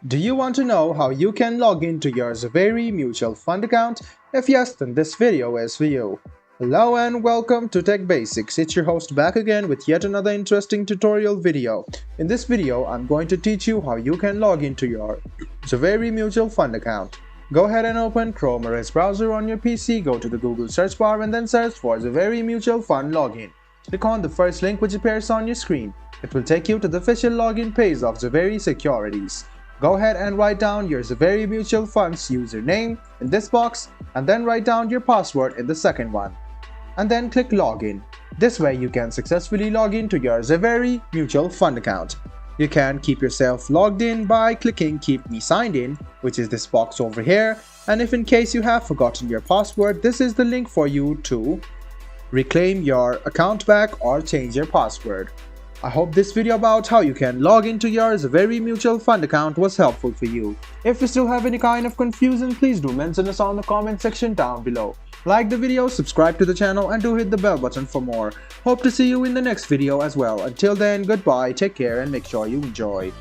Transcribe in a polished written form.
Do you want to know how you can log into your Jhaveri Mutual Fund account? If yes, then this video is for you. Hello and welcome to Tech Basics. It's your host back again with yet another interesting tutorial video. In this video, I'm going to teach you how you can log into your Jhaveri Mutual Fund account. Go ahead and open Chrome or its browser on your PC, go to the Google search bar and then search for Jhaveri Mutual Fund login. Click on the first link which appears on your screen. It will take you to the official login page of Jhaveri Securities. Go ahead and write down your Jhaveri Mutual Fund's username in this box and then write down your password in the second one. And then click login. This way you can successfully log into your Jhaveri Mutual Fund account. You can keep yourself logged in by clicking keep me signed in, which is this box over here, and if in case you have forgotten your password, this is the link for you to reclaim your account back or change your password. I hope this video about how you can log into your Jhaveri Mutual Fund account was helpful for you. If you still have any kind of confusion, please do mention us on the comment section down below. Like the video, subscribe to the channel and do hit the bell button for more. Hope to see you in the next video as well. Until then, goodbye, take care and make sure you enjoy.